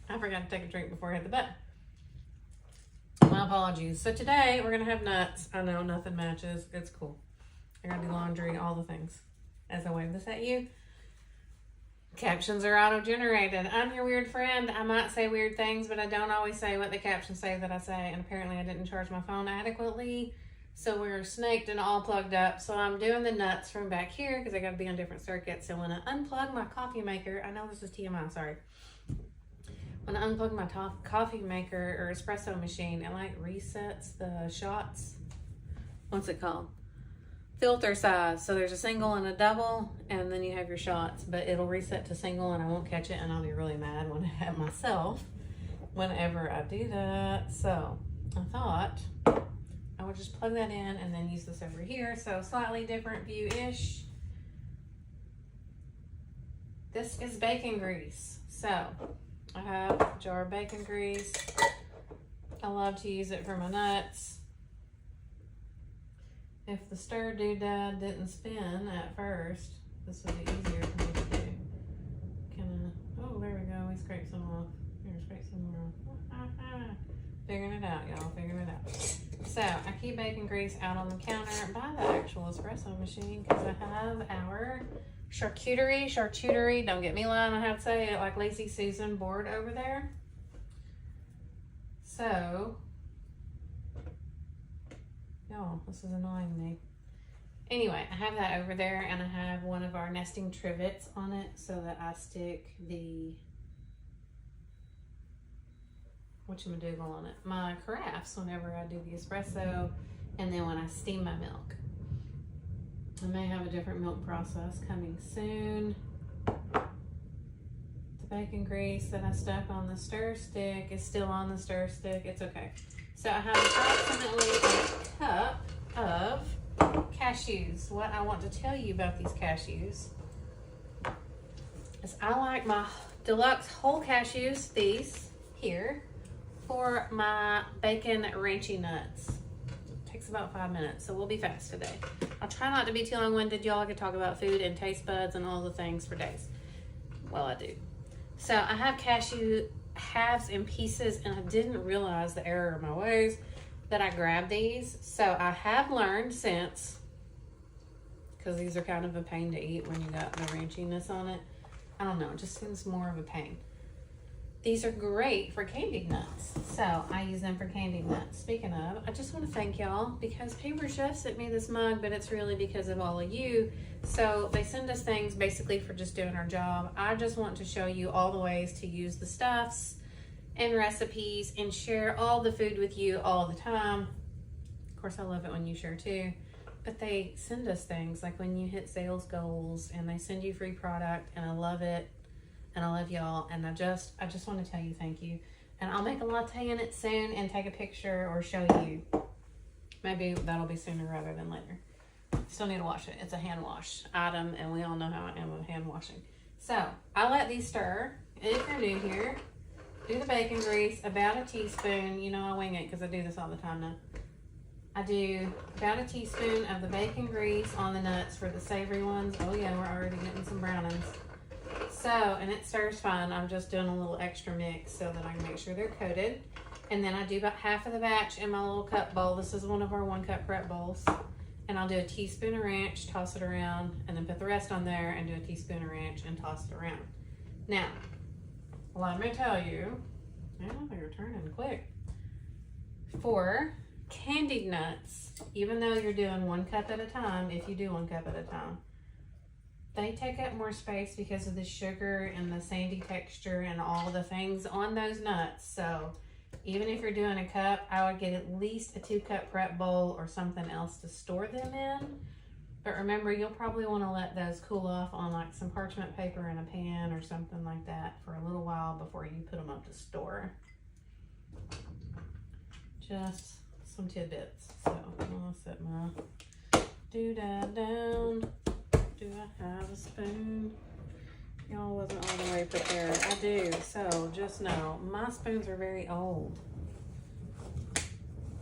I forgot to take a drink before I hit the button. My apologies. So today we're gonna have nuts. I know nothing matches. It's cool. I gotta do laundry, all the things. As I wave this at you, captions are auto-generated. I'm your weird friend. I might say weird things, but I don't always say what the captions say that I say. And apparently I didn't charge my phone adequately. So we're snaked and all plugged up. So I'm doing the nuts from back here because I got to be on different circuits. So when I unplug my coffee maker, I know this is TMI, sorry. When I unplug my coffee maker or espresso machine, it like resets the shots. What's it called? Filter size. So there's a single and a double, and then you have your shots, but it'll reset to single and I won't catch it, and I'll be really mad when I have myself whenever I do that. So I thought I would just plug that in and then use this over here. So slightly different view-ish. This is bacon grease. So I have a jar of bacon grease. I love to use it for my nuts. If the stir doodad didn't spin at first, this would be easier for me to do. Oh, there we go. We scraped some off. Here, scrape some more off. Figuring it out, y'all. Figuring it out. So I keep bacon grease out on the counter by the actual espresso machine because I have our charcuterie, don't get me lying, I have to say it like Lazy Susan board over there. So, y'all, this is annoying me. Anyway, I have that over there, and I have one of our nesting trivets on it so that I stick the whatchamadiddle on it, my carafes whenever I do the espresso, and then when I steam my milk. I may have a different milk process coming soon. The bacon grease that I stuck on the stir stick is still on the stir stick. It's okay. So I have approximately a cup of cashews. What I want to tell you about these cashews is I like my deluxe whole cashews, these here, for my bacon ranchy nuts. Takes about 5 minutes, so we'll be fast today. I'll try not to be too long-winded, y'all. I could talk about food and taste buds and all the things for days. Well, I do. So I have cashew halves and pieces, and I didn't realize the error of my ways that I grabbed these. So I have learned since, because these are kind of a pain to eat when you got the ranchiness on it. I don't know, it just seems more of a pain. These are great for candied nuts, so I use them for candied nuts. Speaking of, I just want to thank y'all because Paper Chef sent me this mug, but it's really because of all of you. So they send us things basically for just doing our job. I just want to show you all the ways to use the stuffs and recipes and share all the food with you all the time. Of course, I love it when you share too. But they send us things like when you hit sales goals, and they send you free product, and I love it. And I love y'all, and I just want to tell you thank you. And I'll make a latte in it soon and take a picture or show you. Maybe that'll be sooner rather than later. Still need to wash it. It's a hand wash item, and we all know how I am with hand washing. So I let these stir. If you're new here, do the bacon grease, about a teaspoon. You know I wing it because I do this all the time now. I do about a teaspoon of the bacon grease on the nuts for the savory ones. Oh yeah, we're already getting some brownings. So, and it stirs fine. I'm just doing a little extra mix so that I can make sure they're coated. And then I do about half of the batch in my little cup bowl. This is one of our 1 cup prep bowls. And I'll do a teaspoon of ranch, toss it around, and then put the rest on there and do a teaspoon of ranch and toss it around. Now, let me tell you, they're turning quick. For candied nuts, even though you're doing 1 cup at a time, if you do 1 cup at a time, they take up more space because of the sugar and the sandy texture and all the things on those nuts. So even if you're doing a cup, I would get at least a 2 cup prep bowl or something else to store them in. But remember, you'll probably want to let those cool off on like some parchment paper in a pan or something like that for a little while before you put them up to store. Just some tidbits. So I'm gonna set my doodad down. Do I have a spoon? Y'all wasn't all the way prepared. I do. So just know my spoons are very old.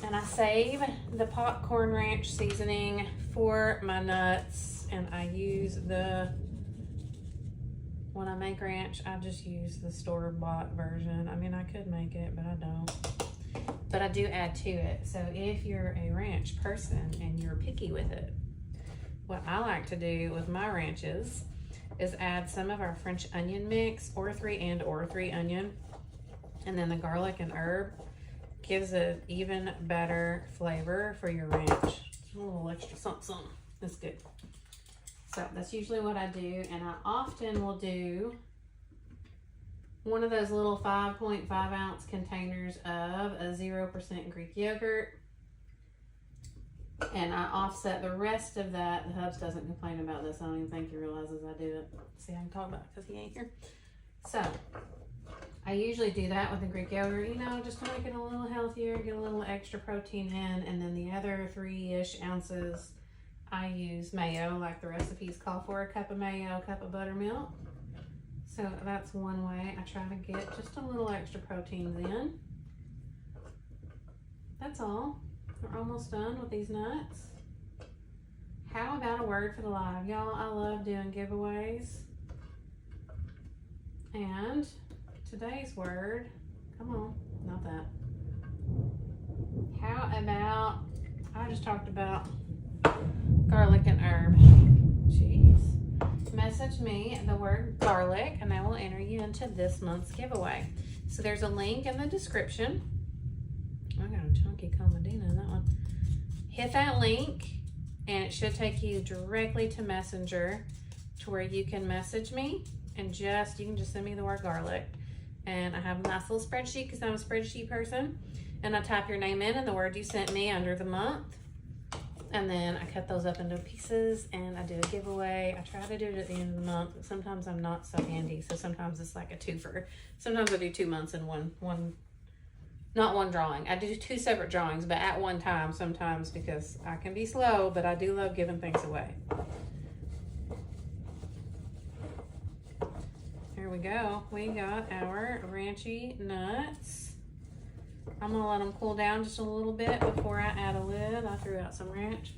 And I save the popcorn ranch seasoning for my nuts, and I use the when I make ranch, I just use the store-bought version. I mean, I could make it, but I don't. But I do add to it. So if you're a ranch person and you're picky with it, what I like to do with my ranches is add some of our French onion mix, or 3 onion, and then the garlic and herb gives an even better flavor for your ranch. A little extra something. That's good. So that's usually what I do, and I often will do one of those little 5.5 ounce containers of a 0% Greek yogurt, and I offset the rest of that. The Hubs doesn't complain about this. I don't even think he realizes I do it. See, I can talk about it because he ain't here. So I usually do that with the Greek yogurt, you know, just to make it a little healthier, get a little extra protein in, and then the other 3-ish ounces I use mayo, like the recipes call for. A cup of mayo, a cup of buttermilk. So that's one way I try to get just a little extra proteins in. That's all. We're almost done with these nuts. How about a word for the live? Y'all, I love doing giveaways. And today's word, come on, not that. How about, I just talked about garlic and herb. Jeez. Message me the word garlic and I will enter you into this month's giveaway. So there's a link in the description. I got a chunky comedina in that one. Hit that link and it should take you directly to Messenger to where you can message me and you can just send me the word garlic. And I have a nice little spreadsheet because I'm a spreadsheet person. And I type your name in and the word you sent me under the month. And then I cut those up into pieces and I do a giveaway. I try to do it at the end of the month, but sometimes I'm not so handy. So sometimes it's like a twofer. Sometimes I do 2 months in not one drawing. I do 2 separate drawings, but at one time sometimes because I can be slow, but I do love giving things away. Here we go. We got our Ranchy nuts. I'm gonna let them cool down just a little bit before I add a lid. I threw out some ranch.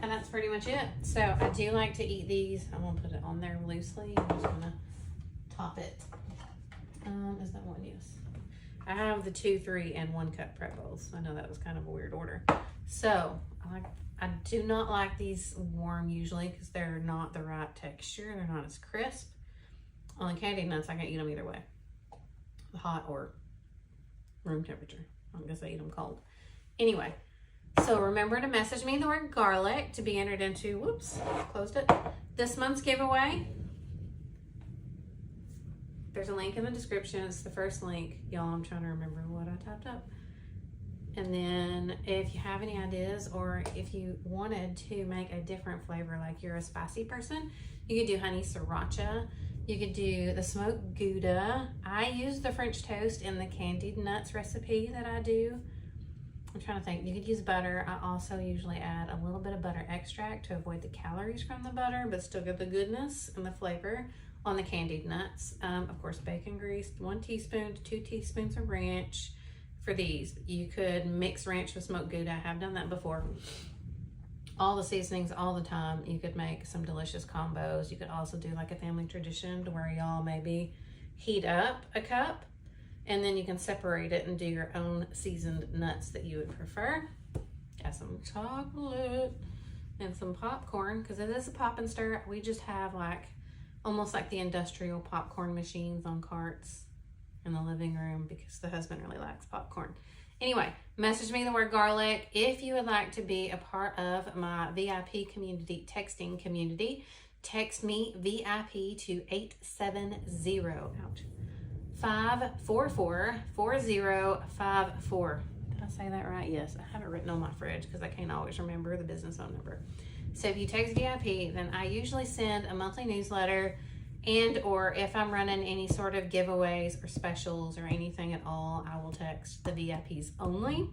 And that's pretty much it. So I do like to eat these. I'm gonna put it on there loosely. I'm just gonna top it. Is that one? Yes. I have the 2, 3, and 1 cup prep bowls. I know that was kind of a weird order. So I do not like these warm usually because they're not the right texture. They're not as crisp. On the candy nuts, I can eat them either way. Hot or room temperature. I'm gonna say eat them cold. Anyway, so remember to message me the word garlic to be entered into, whoops, closed it, this month's giveaway. There's a link in the description. It's the first link. Y'all, I'm trying to remember what I typed up. And then if you have any ideas or if you wanted to make a different flavor, like you're a spicy person, you could do honey sriracha. You could do the smoked Gouda. I use the French toast in the candied nuts recipe that I do. I'm trying to think. You could use butter. I also usually add a little bit of butter extract to avoid the calories from the butter, but still get the goodness and the flavor on the candied nuts. Of course, bacon grease, 1 teaspoon to 2 teaspoons of ranch for these. You could mix ranch with smoked Gouda. I have done that before. All the seasonings all the time. You could make some delicious combos. You could also do like a family tradition to where y'all maybe heat up a cup and then you can separate it and do your own seasoned nuts that you would prefer. Got some chocolate and some popcorn because it is a pop and stir. We just have almost like the industrial popcorn machines on carts in the living room because the husband really likes popcorn. Anyway, message me the word garlic. If you would like to be a part of my VIP community, texting community, text me VIP to 870-544-4054. Did I say that right? Yes, I have it written on my fridge because I can't always remember the business phone number. So if you text VIP, then I usually send a monthly newsletter, and or if I'm running any sort of giveaways or specials or anything at all, I will text the VIPs only.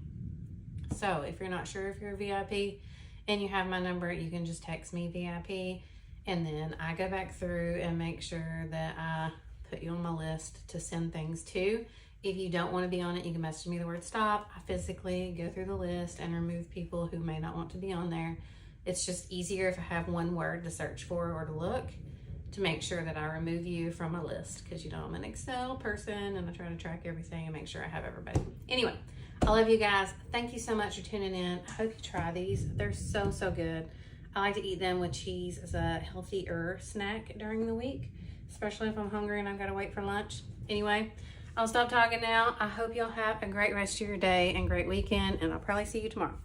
So if you're not sure if you're a VIP and you have my number, you can just text me VIP, and then I go back through and make sure that I put you on my list to send things to. If you don't want to be on it, you can message me the word stop. I physically go through the list and remove people who may not want to be on there. It's just easier if I have one word to search for or to look to make sure that I remove you from my list, because you know I'm an Excel person and I try to track everything and make sure I have everybody. Anyway, I love you guys. Thank you so much for tuning in. I hope you try these. They're so, so good. I like to eat them with cheese as a healthier snack during the week, especially if I'm hungry and I've got to wait for lunch. Anyway, I'll stop talking now. I hope y'all have a great rest of your day and great weekend, and I'll probably see you tomorrow.